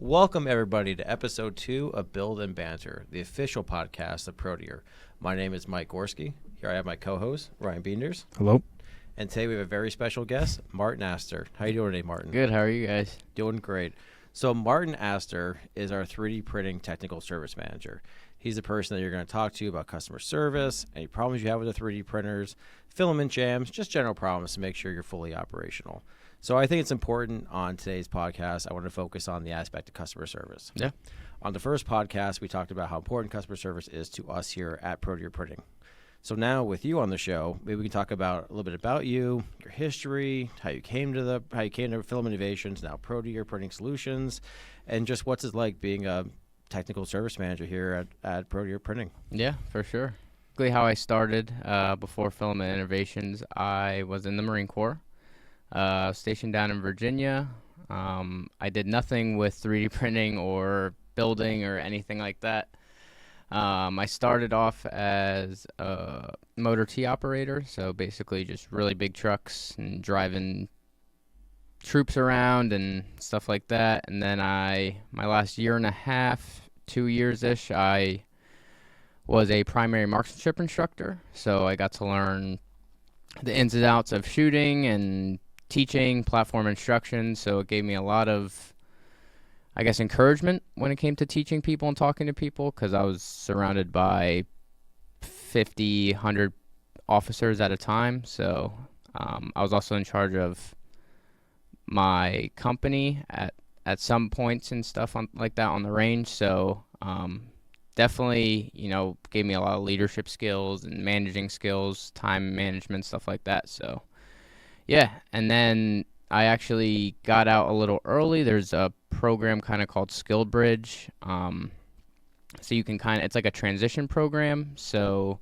Welcome, everybody, to episode 2 of Build and Banter, the official podcast of Proteer. My name is Mike Gorski. Here I have my co-host, Ryan Beenders. Hello. And today we have a very special guest, Martin Aster. How you doing today, Martin? Good. How are you guys? Doing great. So Martin Aster is our 3D printing technical service manager. He's the person that you're going to talk to about customer service, any problems you have with the 3D printers, filament jams, just general problems to make sure you're fully operational. So I think it's important on today's podcast, I want to focus on the aspect of customer service. Yeah. On the first podcast, we talked about how important customer service is to us here at Proteer Printing. So now with you on the show, maybe we can talk about a little bit about you, your history, how you came to Film Innovations, now Proteer Printing Solutions, and just what's it like being a technical service manager here at Proteer Printing. Yeah, for sure. Basically how I started before Film Innovations, I was in the Marine Corps. Stationed down in Virginia. I did nothing with 3D printing or building or anything like that. I started off as a motor T operator, so basically just really big trucks and driving troops around and stuff like that. And then my last year and a half, 2 years-ish, I was a primary marksmanship instructor, so I got to learn the ins and outs of shooting and teaching platform instruction, so it gave me a lot of, I guess, encouragement when it came to teaching people and talking to people, because I was surrounded by 50, 100 officers at a time. So I was also in charge of my company at some points and stuff like that on the range. So definitely, gave me a lot of leadership skills and managing skills, time management, stuff like that. So yeah, and then I actually got out a little early. There's a program kind of called Skill Bridge. So you can it's like a transition program. So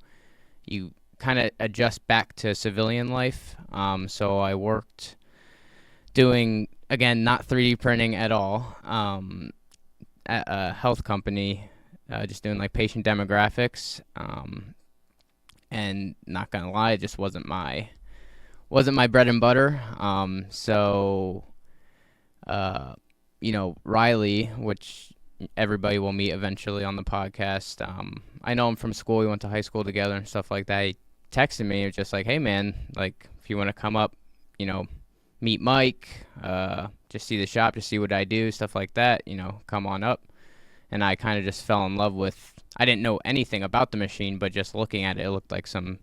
you kind of adjust back to civilian life. So I worked doing, again, not 3D printing at all, at a health company, just doing like patient demographics. And not gonna lie, it just wasn't my bread and butter. Riley, which everybody will meet eventually on the podcast. I know him from school. We went to high school together and stuff like that. He texted me. It was just like, hey, man, like, if you want to come up, meet Mike, just see the shop, just see what I do, stuff like that, come on up. And I kind of just fell in love with, I didn't know anything about the machine, but just looking at it, it looked like some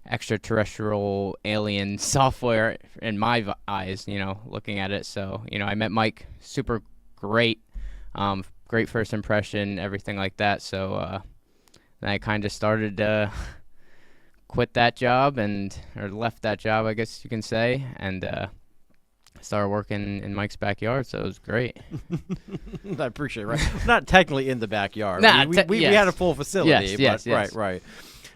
extraterrestrial alien software in my eyes, looking at it. So, I met Mike, super great, great first impression, everything like that. So then I kind of started to quit that job or left that job, I guess you can say, and started working in Mike's backyard. So it was great. I appreciate it, right? Not technically in the backyard. Nah, we had a full facility. Yes. Right.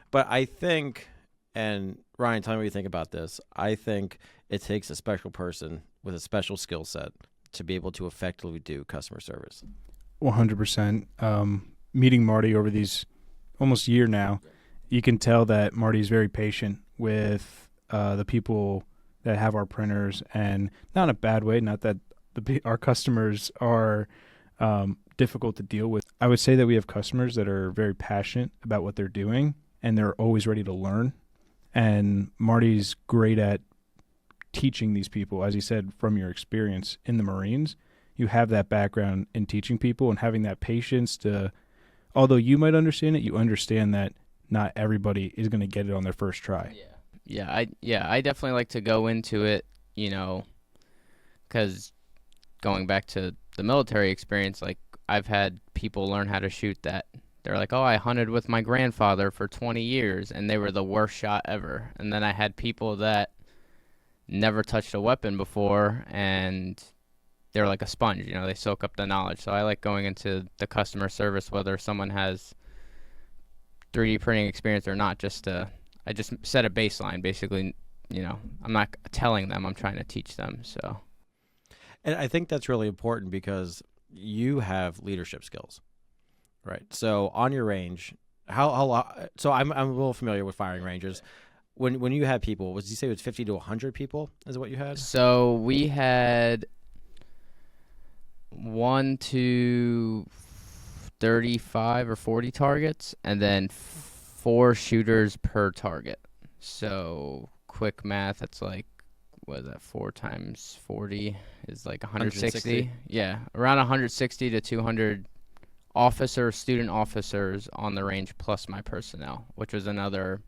But I think, and Ryan, tell me what you think about this. I think it takes a special person with a special skill set to be able to effectively do customer service. 100%. Meeting Marty over these almost a year now, you can tell that Marty's very patient with the people that have our printers, and not in a bad way, not that our customers are difficult to deal with. I would say that we have customers that are very passionate about what they're doing, and they're always ready to learn. And Marty's great at teaching these people. As you said, from your experience in the Marines, you have that background in teaching people and having that patience to, although you might understand it, you understand that not everybody is going to get it on their first try. I definitely like to go into it, because going back to the military experience, like, I've had people learn how to shoot that. They're like, oh, I hunted with my grandfather for 20 years, and they were the worst shot ever. And then I had people that never touched a weapon before, and they're like a sponge, they soak up the knowledge. So I like going into the customer service, whether someone has 3D printing experience or not, I just set a baseline, basically. I'm not telling them, I'm trying to teach them. So, and I think that's really important because you have leadership skills. Right. So on your range, so I'm a little familiar with firing ranges. When you had people, did you say it was 50 to 100 people is what you had? So we had 1 to 35 or 40 targets, and then 4 shooters per target. So quick math, it's like, what is that? 4 times 40 is like 160. Yeah, around 160 to 200 student officers on the range, plus my personnel, which was another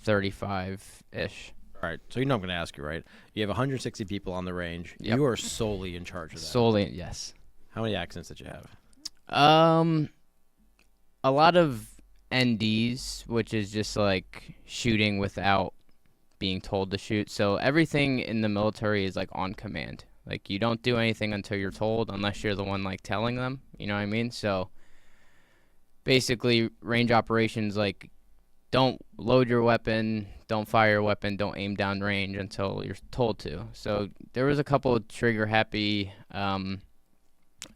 35-ish. All right, so you know I'm going to ask you, right? You have 160 people on the range. Yep. You are solely in charge of that. Solely, yes. How many accidents did you have? A lot of NDs, which is just like shooting without being told to shoot. So everything in the military is like on command. Like you don't do anything until you're told, unless you're the one like telling them. You know what I mean? So basically, range operations, like, don't load your weapon, don't fire your weapon, don't aim down range until you're told to. So there was a couple of trigger happy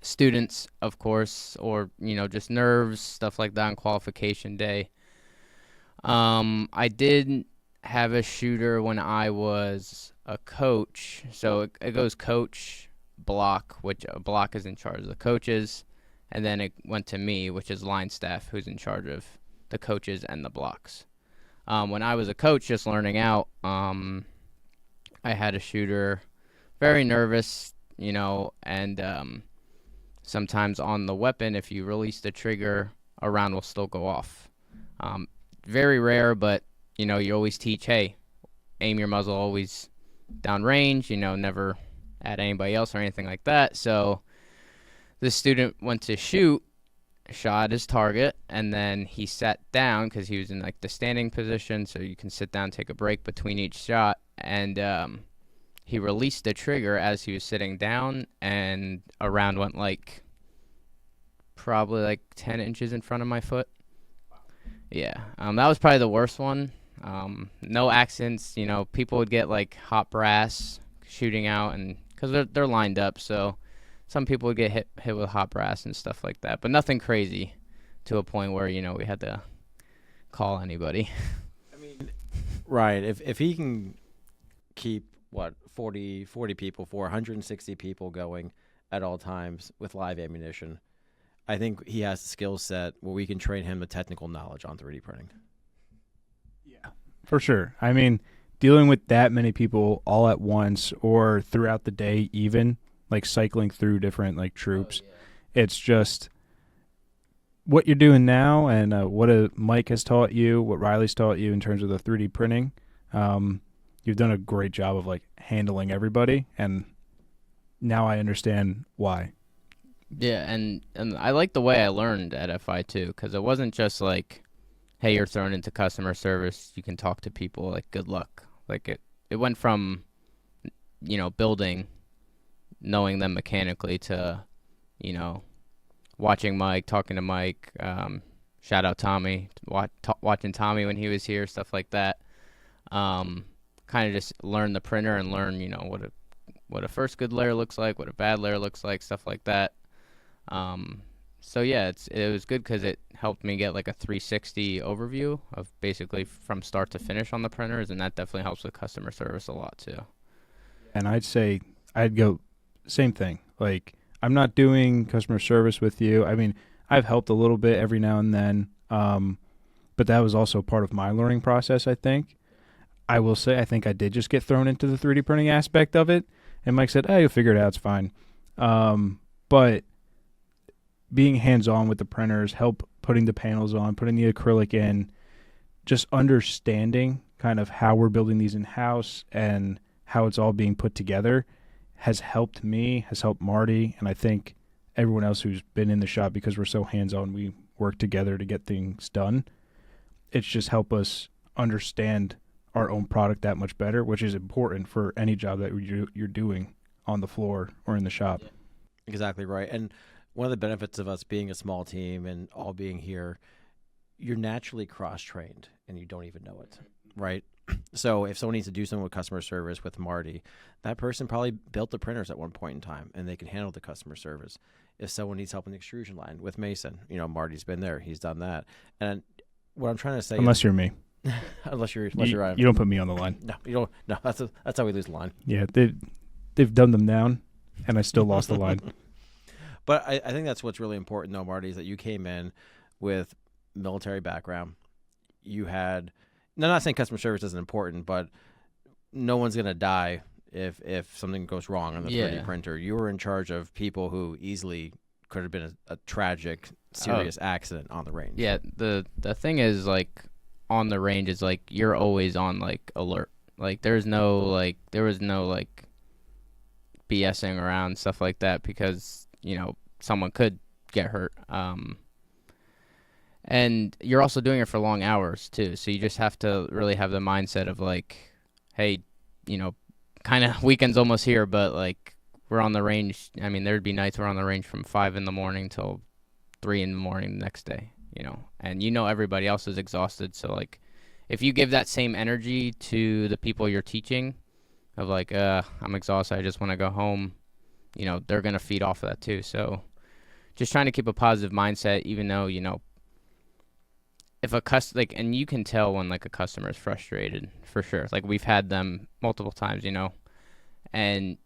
students, of course, or just nerves, stuff like that on qualification day. I did have a shooter when I was a coach. So it goes coach, block, which a block is in charge of the coaches, and then it went to me, which is line staff, who's in charge of the coaches and the blocks. When I was a coach just learning out, I had a shooter, very nervous, and sometimes on the weapon, if you release the trigger, a round will still go off. Very rare, but you always teach, hey, aim your muzzle always downrange, never at anybody else or anything like that. So the student went to shoot, shot his target, and then he sat down because he was in like the standing position, so you can sit down, take a break between each shot, and he released the trigger as he was sitting down, and a round went like probably like 10 inches in front of my foot. Yeah, that was probably the worst one. No accidents, people would get like hot brass shooting out, and because they're lined up, so some people would get hit with hot brass and stuff like that, but nothing crazy to a point where we had to call anybody. I mean, right? If he can keep 40 people, 460 people going at all times with live ammunition, I think he has the skill set where we can train him the technical knowledge on 3D printing. Yeah, for sure. I mean, dealing with that many people all at once or throughout the day, even like cycling through different like troops, it's just what you're doing now, and what Mike has taught you, what Riley's taught you in terms of the 3D printing. You've done a great job of like handling everybody, and now I understand why. Yeah, and I like the way I learned at FI too, because it wasn't just like, hey, you're thrown into customer service, you can talk to people, like, good luck. Like it went from building, knowing them mechanically, to watching Mike, talking to Mike, shout out Tommy, watching Tommy when he was here, stuff like that. Kind of just learn the printer and learn what a first good layer looks like, what a bad layer looks like, stuff like that. So yeah, it was good because it helped me get like a 360 overview of basically from start to finish on the printers, and that definitely helps with customer service a lot too. And I'd go same thing. Like, I'm not doing customer service with you. I mean, I've helped a little bit every now and then, but that was also part of my learning process, I think. I will say I think I did just get thrown into the 3D printing aspect of it, and Mike said, hey, you'll figure it out, it's fine. But being hands-on with the printers, help putting the panels on, putting the acrylic in, just understanding kind of how we're building these in-house and how it's all being put together has helped me, has helped Marty, and I think everyone else who's been in the shop, because we're so hands-on, we work together to get things done. It's just helped us understand our own product that much better, which is important for any job that you're doing on the floor or in the shop. Yeah. Exactly right. And one of the benefits of us being a small team and all being here, you're naturally cross-trained and you don't even know it, right? So if someone needs to do something with customer service with Marty, that person probably built the printers at one point in time and they can handle the customer service. If someone needs help in the extrusion line with Mason, Marty's been there, he's done that. And what I'm trying to say, unless you're me, unless you're you don't put me on the line. No, you don't. No, that's how we lose the line. Yeah, they've dumbed them down, and I still lost the line. But I think that's what's really important, though, Marty, is that you came in with military background. You had, no, I'm not saying customer service isn't important, but no one's going to die if something goes wrong on the 3D printer. You were in charge of people who easily could have been a tragic, serious accident on the range. Yeah, the thing is, like, on the range is, like, you're always on, like, alert. Like, there was no, like, BSing around, stuff like that, because, you know, someone could get hurt. And you're also doing it for long hours, too, so you just have to really have the mindset of, like, hey, you know, kind of weekend's almost here, but, like, we're on the range. I mean, there'd be nights we're on the range from 5 in the morning till 3 in the morning the next day, you know, and you know everybody else is exhausted, so, like, if you give that same energy to the people you're teaching of, like, I'm exhausted, I just want to go home, you know, they're going to feed off of that, too, so just trying to keep a positive mindset, even though, you know, if a and you can tell when, like, a customer is frustrated, for sure. Like, we've had them multiple times, you know, and,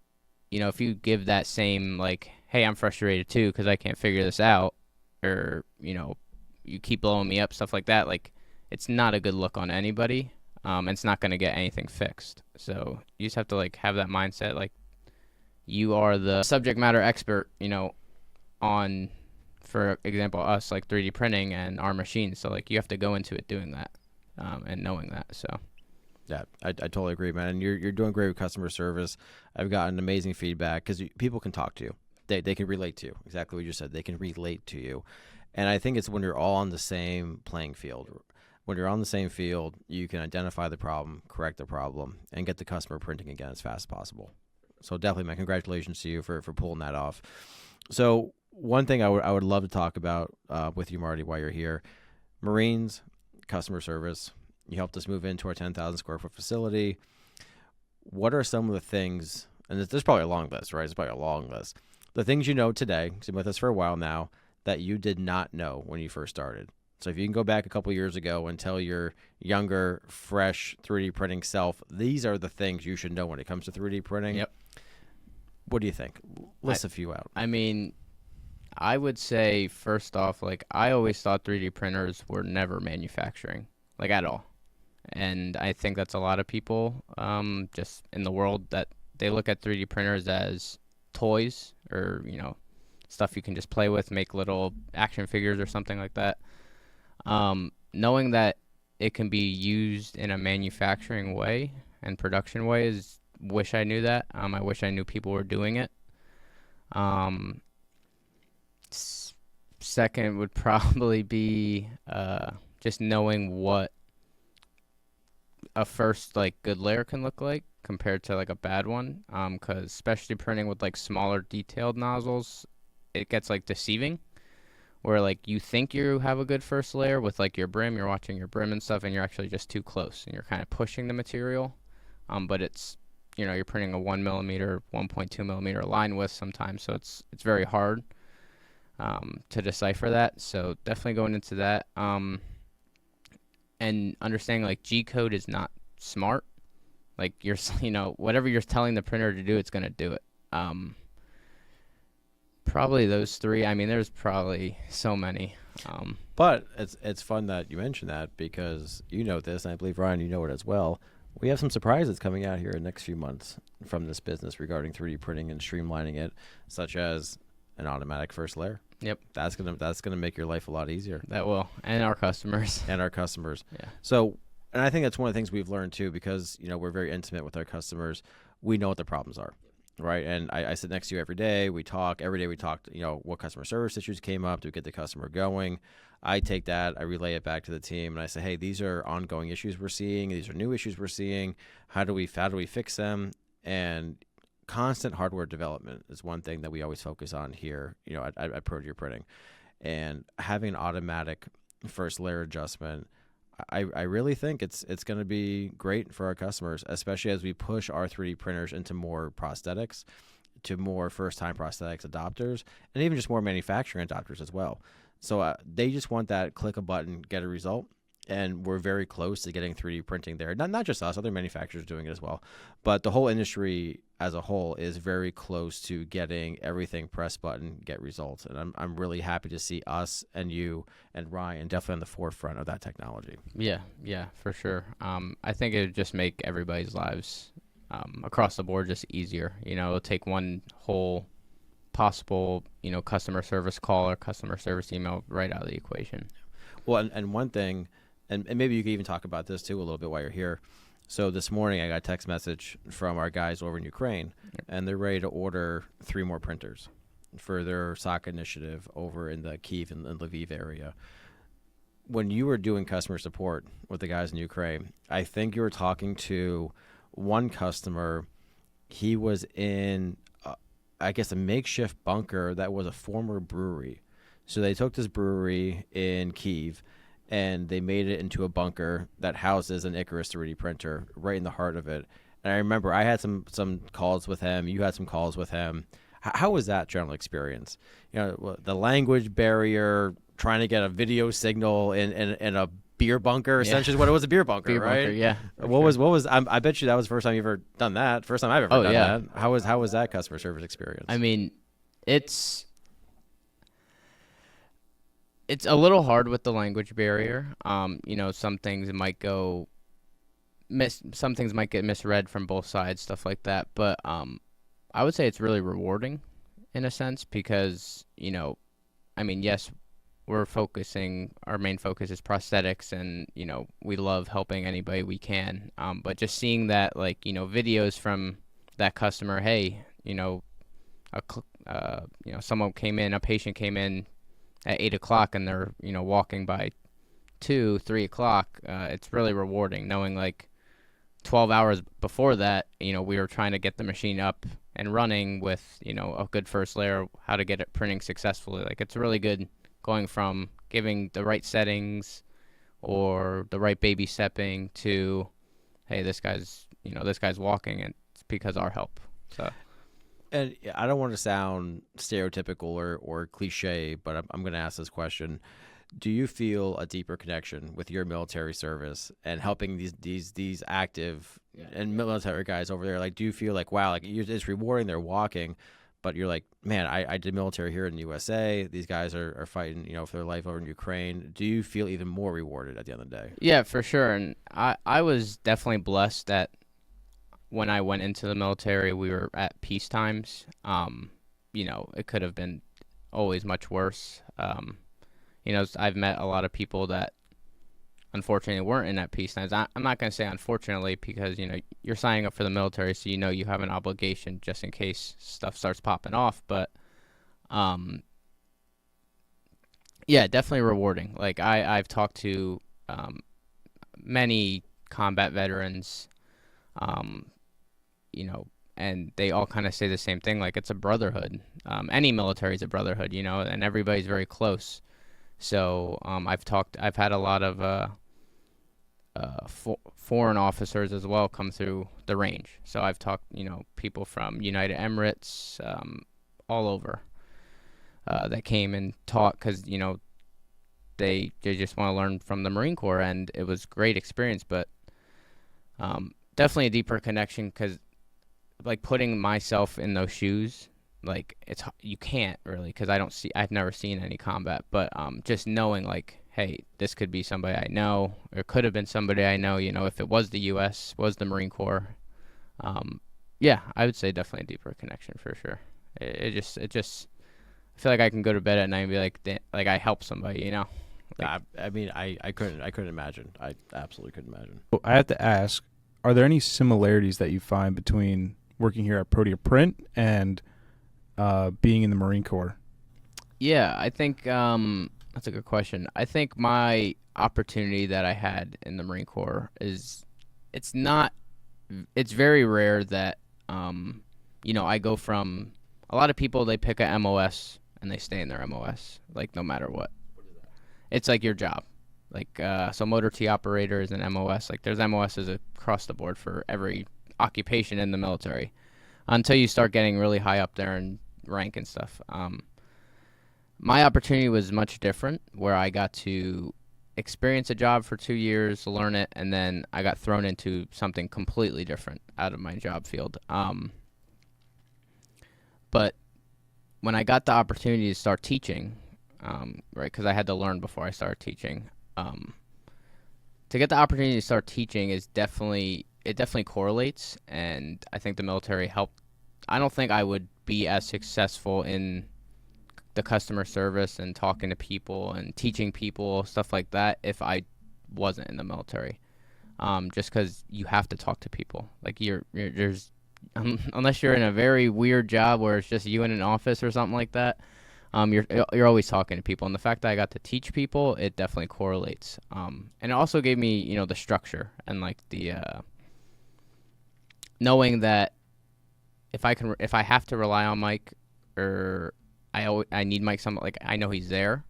you know, if you give that same, like, hey, I'm frustrated too because I can't figure this out, or, you know, you keep blowing me up, stuff like that, like, it's not a good look on anybody. It's not going to get anything fixed. So you just have to, like, have that mindset, like, you are the subject matter expert, you know, on, for example, us, like, 3D printing and our machines. So, like, you have to go into it doing that and knowing that. So. Yeah, I totally agree, man. And you're doing great with customer service. I've gotten amazing feedback because people can talk to you. They can relate to you. Exactly what you said. They can relate to you. And I think it's when you're all on the same playing field. When you're on the same field, you can identify the problem, correct the problem, and get the customer printing again as fast as possible. So definitely, man, congratulations to you for pulling that off. So one thing I would love to talk about with you, Marty, while you're here, Marines, customer service. You helped us move into our 10,000 square foot facility. What are some of the things, and there's probably a long list, right? It's probably a long list. The things you know today, because you've been with us for a while now, that you did not know when you first started. So if you can go back a couple years ago and tell your younger, fresh 3D printing self, these are the things you should know when it comes to 3D printing. Yep. What do you think? List a few out. I mean, I would say, first off, like, I always thought 3D printers were never manufacturing, like, at all. And I think that's a lot of people just in the world, that they look at 3D printers as toys, or, you know, stuff you can just play with, make little action figures or something like that. Knowing that it can be used in a manufacturing way and production way wish I knew that. I wish I knew people were doing it. Second would probably be just knowing what a first, like, good layer can look like compared to, like, a bad one, because specialty printing with, like, smaller detailed nozzles, it gets, like, deceiving, where, like, you think you have a good first layer with, like, your brim, you're watching your brim and stuff, and you're actually just too close, and you're kind of pushing the material, but it's, you know, you're printing a 1 millimeter, 1.2 millimeter line width sometimes, so it's very hard to decipher that. So definitely going into that, and understanding, like, G code is not smart. Like, you're, you know, whatever you're telling the printer to do, it's going to do it. Probably those three. I mean, there's probably so many. But it's fun that you mentioned that, because you know this, and I believe, Ryan, you know it as well. We have some surprises coming out here in the next few months from this business regarding 3D printing and streamlining it, such as an automatic first layer. Yep. That's gonna make your life a lot easier. That will. And our customers. And our customers. Yeah. So, and I think that's one of the things we've learned too, because, you know, we're very intimate with our customers. We know what the problems are, right? And I sit next to you every day. We talk every day. We talk, you know, what customer service issues came up to get the customer going. I take that, I relay it back to the team, and I say, hey, these are ongoing issues we're seeing. These are new issues we're seeing. How do we fix them? And constant hardware development is one thing that we always focus on here, you know, at Proteor Printing. And having an automatic first layer adjustment, I really think it's going to be great for our customers, especially as we push our 3D printers into more prosthetics, to more first-time prosthetics adopters, and even just more manufacturing adopters as well. So they just want that click a button, get a result. and we're very close to getting 3D printing there. Not just us, other manufacturers doing it as well, but the whole industry as a whole is very close to getting everything press button, get results. And I'm really happy to see us and you and Ryan definitely on the forefront of that technology. Yeah, for sure. I think it would just make everybody's lives across the board just easier. It'll take one whole possible, customer service call or customer service email right out of the equation. Well, and one thing, and maybe you can even talk about this too a little bit while you're here. So this morning I got a text message from our guys over in Ukraine, and they're ready to order 3 more printers for their SOC initiative over in the Kyiv and Lviv area. When you were doing customer support with the guys in Ukraine, I think you were talking to one customer. He was in, I guess, a makeshift bunker that was a former brewery. So they took this brewery in Kyiv, and they made it into a bunker that houses an Icarus 3D printer right in the heart of it. And I remember I had some calls with him. You had some calls with him. How was that general experience? The language barrier, trying to get a video signal in a beer bunker, essentially what it was, a beer bunker, Beer right? bunker, yeah. What was? I bet you that was the first time you ever done that. First time I've ever done that. How was that customer service experience? I mean, it's a little hard with the language barrier. Some things might get misread from both sides, stuff like that. But I would say it's really rewarding in a sense because, yes, our main focus is prosthetics, and, we love helping anybody we can. But just seeing that, videos from that customer, hey, someone came in, a patient came in at 8 o'clock and they're, walking by 2, 3 o'clock, it's really rewarding knowing 12 hours before that, we were trying to get the machine up and running with, a good first layer, how to get it printing successfully. It's really good going from giving the right settings or the right baby stepping to, hey, this guy's walking, and it's because our help. So. And I don't want to sound stereotypical or cliche, but I'm going to ask this question. Do you feel a deeper connection with your military service and helping these active and military guys over there? Do you feel wow, it's rewarding, they're walking, but you're man, I did military here in the USA. These guys are fighting, for their life over in Ukraine. Do you feel even more rewarded at the end of the day? Yeah, for sure. And I was definitely blessed that when I went into the military, we were at peace times. It could have been always much worse. I've met a lot of people that unfortunately weren't in at peace times. I'm not going to say unfortunately because, you're signing up for the military, so you have an obligation just in case stuff starts popping off. But, yeah, definitely rewarding. I've talked to many combat veterans, and they all kind of say the same thing. It's a brotherhood. Any military is a brotherhood, and everybody's very close. So I've had a lot of foreign officers as well come through the range. So I've talked, people from United Emirates, all over, that came and taught because, they just want to learn from the Marine Corps, and it was a great experience. But definitely a deeper connection because, putting myself in those shoes, you can't really because I've never seen any combat. But just knowing hey, this could be somebody I know, or could have been somebody I know. If it was the U.S., was the Marine Corps. Yeah, I would say definitely a deeper connection for sure. It just I feel like I can go to bed at night and be I helped somebody. I couldn't imagine. I absolutely couldn't imagine. Well, I have to ask, are there any similarities that you find between working here at Protea Print and being in the Marine Corps? Yeah, I think that's a good question. I think my opportunity that I had in the Marine Corps it's very rare that, I go from, a lot of people, they pick a MOS and they stay in their MOS, no matter what. It's your job. So motor T operator is an MOS. There's MOSs across the board for every occupation in the military until you start getting really high up there in rank and stuff. My opportunity was much different, where I got to experience a job for 2 years, learn it, and then I got thrown into something completely different out of my job field. But when I got the opportunity to start teaching, right, because I had to learn before I started teaching, to get the opportunity to start teaching is definitely correlates, and I think the military helped. I don't think I would be as successful in the customer service and talking to people and teaching people stuff like that if I wasn't in the military. Just because you have to talk to people. Like there's unless you're in a very weird job where it's just you in an office or something like that, you're always talking to people. And the fact that I got to teach people, it definitely correlates. And it also gave me, the structure and like the knowing that if I have to rely on Mike, or I need Mike, like I know he's there.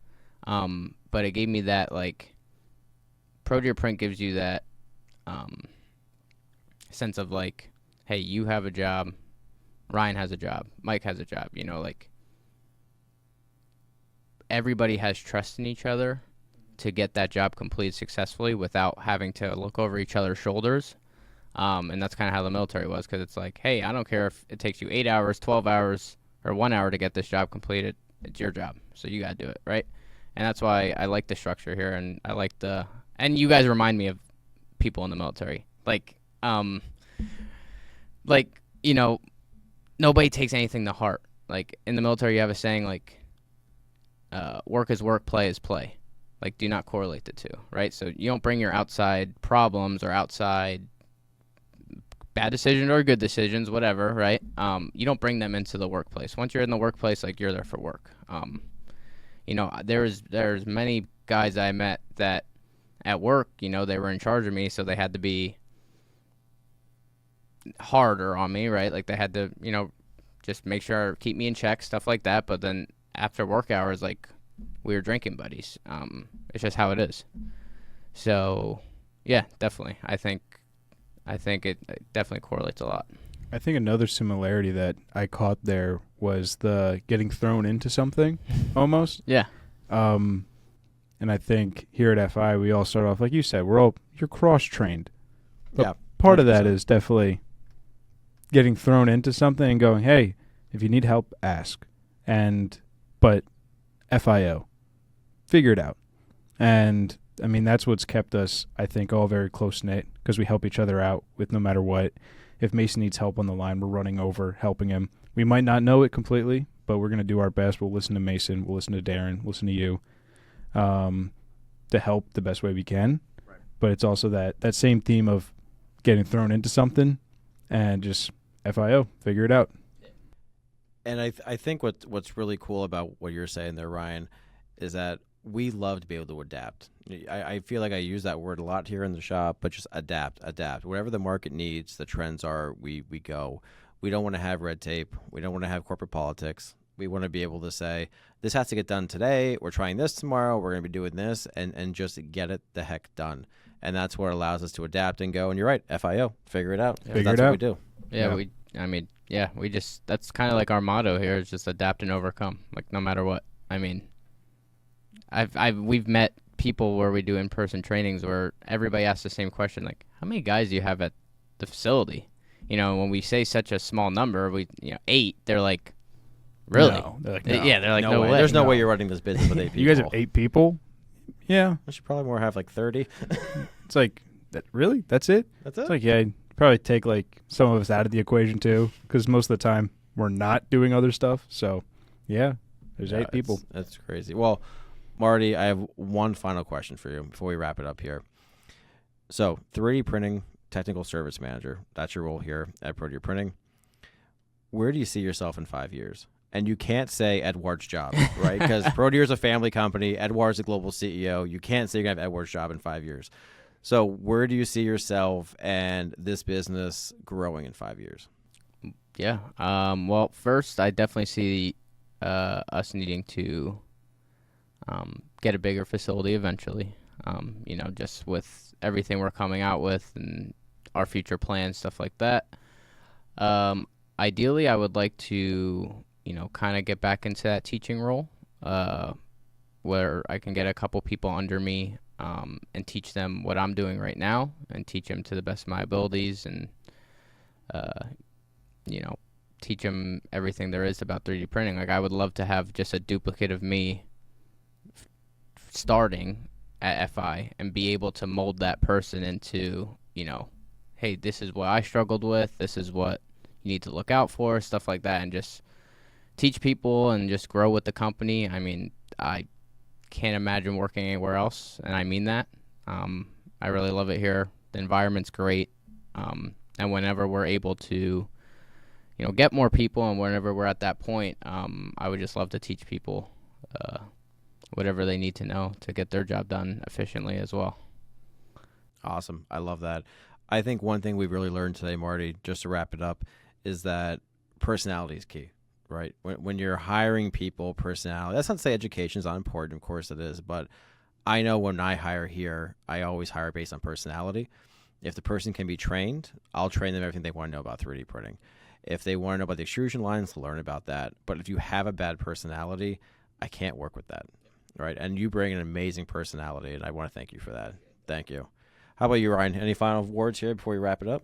But it gave me that, like, Pro Deer Print gives you that sense of like, hey, you have a job, Ryan has a job, Mike has a job, like everybody has trust in each other to get that job completed successfully without having to look over each other's shoulders. And that's kind of how the military was, because it's like, hey, I don't care if it takes you 8 hours, 12 hours, or 1 hour to get this job completed. It's your job, so you got to do it, right? And that's why I like the structure here, and I like and you guys remind me of people in the military. Nobody takes anything to heart. Like, in the military, you have a saying, like, work is work, play is play. Like, do not correlate the two, right? So you don't bring your outside problems or outside bad decisions or good decisions, whatever, right? You don't bring them into the workplace. Once you're in the workplace, like, you're there for work. There's many guys I met that at work, they were in charge of me, so they had to be harder on me, right? Like, they had to, just make sure, keep me in check, stuff like that. But then after work hours, like, we were drinking buddies. It's just how it is. So, yeah, definitely. I think it definitely correlates a lot. I think another similarity that I caught there was the getting thrown into something, almost. Yeah. And I think here at FI, we all start off, like you said, you're cross-trained. But Yeah, part of that 100%. is definitely getting thrown into something and going, hey, if you need help, ask. But FIO, figure it out. And, I mean, that's what's kept us, I think, all very close-knit, because we help each other out with no matter what. If Mason needs help on the line, we're running over, helping him. We might not know it completely, but we're going to do our best. We'll listen to Mason. We'll listen to Darren. We'll listen to you to help the best way we can. Right. But it's also that same theme of getting thrown into something and just FIO, figure it out. And I think what's really cool about what you're saying there, Ryan, is that we love to be able to adapt. I feel like I use that word a lot here in the shop, but just adapt. Whatever the market needs, the trends are, we go. We don't want to have red tape. We don't want to have corporate politics. We want to be able to say, this has to get done today. We're trying this tomorrow. We're going to be doing this, and just get it the heck done. And that's what allows us to adapt and go. And you're right, FIO, figure it out. Yeah. Figure That's it what out. we do. That's kind of like our motto here, is just adapt and overcome, like, no matter what. I mean, we've met people where we do in-person trainings where everybody asks the same question, like, how many guys do you have at the facility? When we say such a small number, 8, they're like, really? No. They're like, no. Yeah, they're like, no way. There's no way you're running this business with 8 people. You guys have 8 people? Yeah. I should probably more have like 30. It's like, really? That's it? That's it? It's like, yeah, I'd probably take like some of us out of the equation too, because most of the time we're not doing other stuff. So, yeah, there's 8 people. That's crazy. Well, Marty, I have one final question for you before we wrap it up here. So, 3D printing technical service manager, that's your role here at Pro Deer Printing. Where do you see yourself in 5 years? And you can't say Edward's job, right? Because Pro Deer is a family company. Edward's the global CEO. You can't say you're going to have Edward's job in 5 years. So where do you see yourself and this business growing in 5 years? Yeah. Well, first, I definitely see us needing to get a bigger facility eventually. Just with everything we're coming out with and our future plans, stuff like that. Ideally, I would like to, kind of get back into that teaching role, where I can get a couple people under me, and teach them what I'm doing right now and teach them to the best of my abilities and, you know, teach them everything there is about 3D printing. Like, I would love to have just a duplicate of me starting at FI and be able to mold that person into, you know, hey, this is what I struggled with, this is what you need to look out for, stuff like that, and just teach people and just grow with the company. I mean, I can't imagine working anywhere else, and I mean that. I really love it here. The environment's great, and whenever we're able to, you know, get more people, and whenever we're at that point, I would just love to teach people whatever they need to know to get their job done efficiently as well. Awesome. I love that. I think one thing we've really learned today, Marty, just to wrap it up, is that personality is key, right? When you're hiring people, personality, that's not to say education is not important. Of course it is. But I know when I hire here, I always hire based on personality. If the person can be trained, I'll train them everything they want to know about 3D printing. If they want to know about the extrusion lines, learn about that. But if you have a bad personality, I can't work with that, right? And you bring an amazing personality, and I want to thank you for that. Thank you. How about you, Ryan? Any final words here before we wrap it up?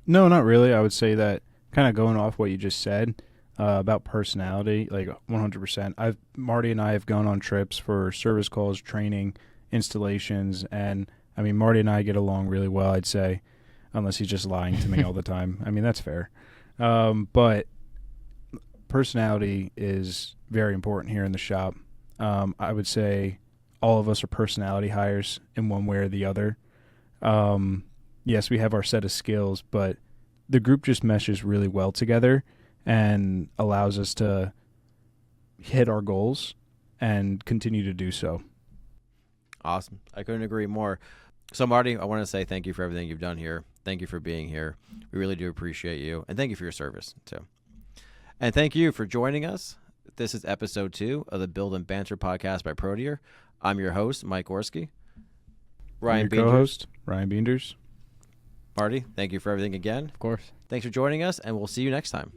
No, not really. I would say that kind of going off what you just said about personality, like 100%. Marty and I have gone on trips for service calls, training, installations, and I mean, Marty and I get along really well, I'd say, unless he's just lying to me all the time. I mean, that's fair. But personality is very important here in the shop. I would say all of us are personality hires in one way or the other. Yes, we have our set of skills, but the group just meshes really well together and allows us to hit our goals and continue to do so. Awesome. I couldn't agree more. So, Marty, I want to say thank you for everything you've done here. Thank you for being here. We really do appreciate you. And thank you for your service, too. And thank you for joining us. This is episode 2 of the Build and Banter podcast by Proteer. I'm your host, Mike Gorski. Ryan Your co-host, Ryan Beenders. Marty, thank you for everything again. Of course. Thanks for joining us, and we'll see you next time.